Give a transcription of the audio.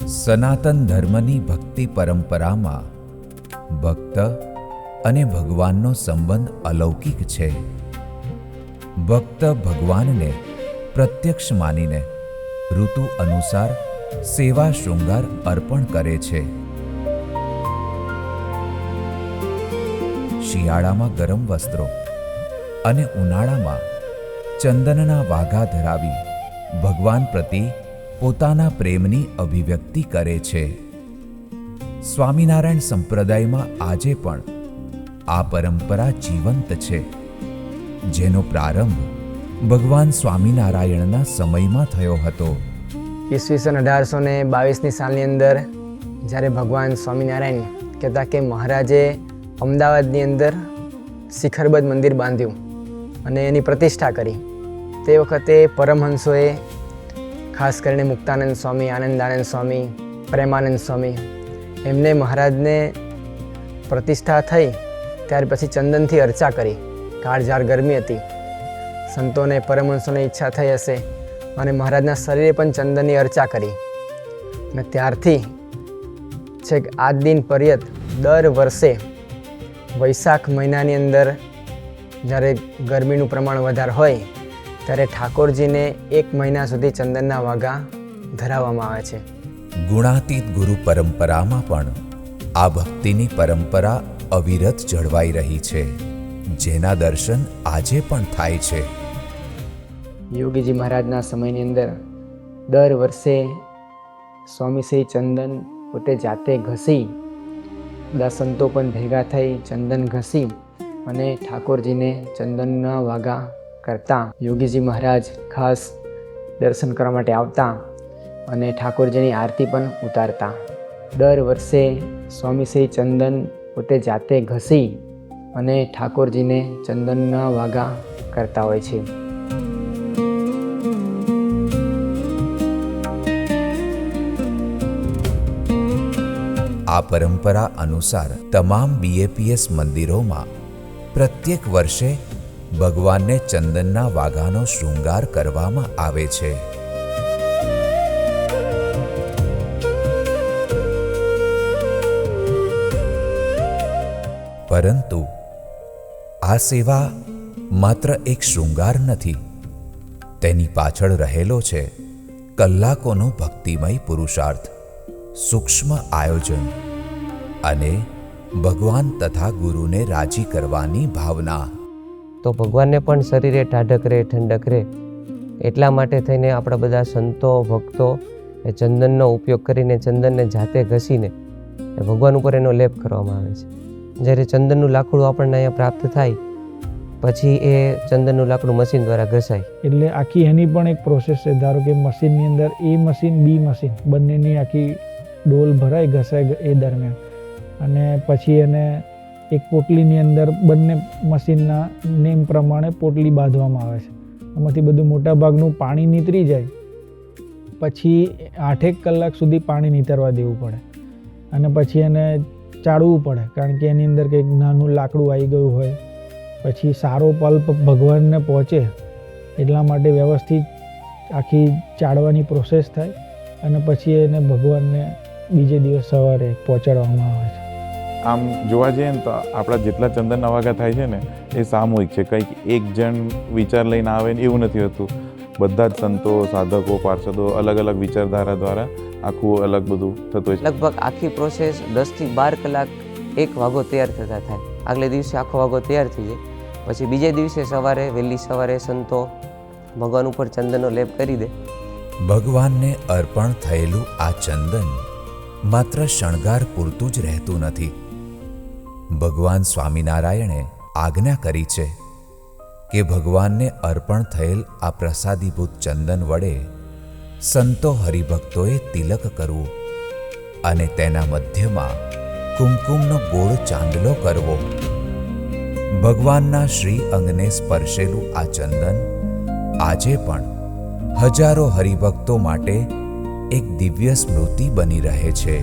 સનાતન ધર્મની ભક્તિ પરંપરામાં ભક્ત અને ભગવાનનો સંબંધ અલૌકિક છે. ભક્ત ભગવાનને પ્રત્યક્ષ માનીને ઋતુ અનુસાર સેવા શૃંગાર અર્પણ કરે છે. શિયાળામાં ગરમ વસ્ત્રો અને ઉનાળામાં ચંદનના વાઘા ધરાવી ભગવાન પ્રતિ પોતાના પ્રેમની અભિવ્યક્તિ કરે છે. સ્વામિનારાયણ સંપ્રદાયમાં આજે પણ આ પરંપરા જીવંત છે, જેનો પ્રારંભ ભગવાન સ્વામિનારાયણના સમયમાં થયો હતો. ઈસવીસન 1822ની સાલની અંદર જ્યારે ભગવાન સ્વામિનારાયણ કહેતા કે મહારાજે અમદાવાદની અંદર શિખરબદ્ધ મંદિર બાંધ્યું અને એની પ્રતિષ્ઠા કરી. તે વખતે પરમહંસોએ ખાસ કરીને મુક્તાનંદ સ્વામી, આનંદાનંદ સ્વામી, પ્રેમાનંદ સ્વામી એમને મહારાજને પ્રતિષ્ઠા થઈ ત્યાર પછી ચંદનથી અર્ચા કરી. કાળઝાળ ગરમી હતી, સંતોને પરમહંસોને ઈચ્છા થઈ હશે અને મહારાજના શરીરે પણ ચંદનની અર્ચા કરી. અને ત્યારથી છેક આજ દિન પર્યંત દર વર્ષે વૈશાખ મહિનાની અંદર જ્યારે ગરમીનું પ્રમાણ વધારે હોય ત્યારે ઠાકોરજીને 1 મહિના સુધી ચંદનના વાઘા ધરાવવામાં આવે છે. ગુણાતીત ગુરુ પરંપરામાં પણ આ ભક્તિની પરંપરા અવિરત જળવાઈ રહી છે, જેના દર્શન આજે પણ થાય છે. યોગીજી મહારાજના સમયની અંદર દર વર્ષે સ્વામી શ્રી ચંદન પોતે જાતે ઘસી, બધા સંતો પણ ભેગા થઈ ચંદન ઘસી અને ઠાકોરજીને ચંદનના વાઘા કરતા. યોગીજી મહારાજ ખાસ દર્શન કરવા માટે આવતા અને ઠાકોરજીની આરતી પણ ઉતારતા. દર વર્ષે સ્વામી શ્રી ચંદન પોતે જાતે ઘસી અને ઠાકોરજીને ચંદનના વાઘા કરતા હોય છે. આ પરંપરા અનુસાર તમામ BAPS મંદિરોમાં પ્રત્યેક વર્ષે ભગવાનને ચંદનના વાઘાનો શૃંગાર કરવામાં આવે છે. પરંતુ આ સેવા માત્ર એક શૃંગાર નથી, તેની પાછળ રહેલો છે કલાકોનો ભક્તિમય પુરુષાર્થ, સૂક્ષ્મ આયોજન અને ભગવાન તથા ગુરુને રાજી કરવાની ભાવના. તો ભગવાનને પણ શરીરે ટાઢક રહે, ઠંડક રહે, એટલા માટે થઈને આપણા બધા સંતો ભક્તો એ ચંદનનો ઉપયોગ કરીને ચંદનને જાતે ઘસીને ભગવાન ઉપર એનો લેપ કરવામાં આવે છે. જ્યારે ચંદનનું લાકડું આપણને અહીંયા પ્રાપ્ત થાય પછી એ ચંદનનું લાકડું મશીન દ્વારા ઘસાય. એટલે આખી એની પણ એક પ્રોસેસ છે. ધારો કે મશીનની અંદર A મશીન B મશીન બંનેની આખી ડોલ ભરાય ઘસાય એ દરમિયાન, અને પછી એને એક પોટલીની અંદર બંને મશીનના નેમ પ્રમાણે પોટલી બાંધવામાં આવે છે. આમાંથી બધું મોટા ભાગનું પાણી નીતરી જાય પછી 8 કલાક સુધી પાણી નીતરવા દેવું પડે અને પછી એને ચાળવું પડે, કારણ કે એની અંદર કંઈક નાનું લાકડું આવી ગયું હોય. પછી સારો પલ્પ ભગવાનને પહોંચે એટલા માટે વ્યવસ્થિત આખી ચાળવાની પ્રોસેસ થાય અને પછી એને ભગવાનને બીજે દિવસ સવારે પહોંચાડવામાં આવે છે. આમ જોવા જઈએ ને તો આપણા જેટલા ચંદનના વાઘા થાય છે ને એ સામૂહિક છે. કંઈક એક જણ વિચાર લઈને આવે ને એવું નથી હોતું. બધા જ સંતો, સાધકો, પાર્ષદો અલગ અલગ વિચારધારા દ્વારા આખું અલગ બધું થતું હોય છે. લગભગ આખી પ્રોસેસ 10 થી 12 કલાક એક વાઘો તૈયાર થતા થાય. આગલે દિવસે આખો વાઘો તૈયાર થઈ જાય, પછી બીજે દિવસે સવારે વહેલી સવારે સંતો ભગવાન ઉપર ચંદનનો લેપ કરી દે. ભગવાનને અર્પણ થયેલું આ ચંદન માત્ર શણગાર પૂરતું જ રહેતું નથી. ભગવાન સ્વામિનારાયણે આજ્ઞા કરી છે કે ભગવાનને અર્પણ થયેલ આ પ્રસાદીભૂત ચંદન વડે સંતો હરિભક્તોએ તિલક કરવું અને તેના મધ્યમાં કુમકુમનો ગોળ ચાંદલો કરવો. ભગવાનના શ્રી અંગને સ્પર્શેલું આ ચંદન આજે પણ હજારો હરિભક્તો માટે એક દિવ્ય સ્મૃતિ બની રહે છે.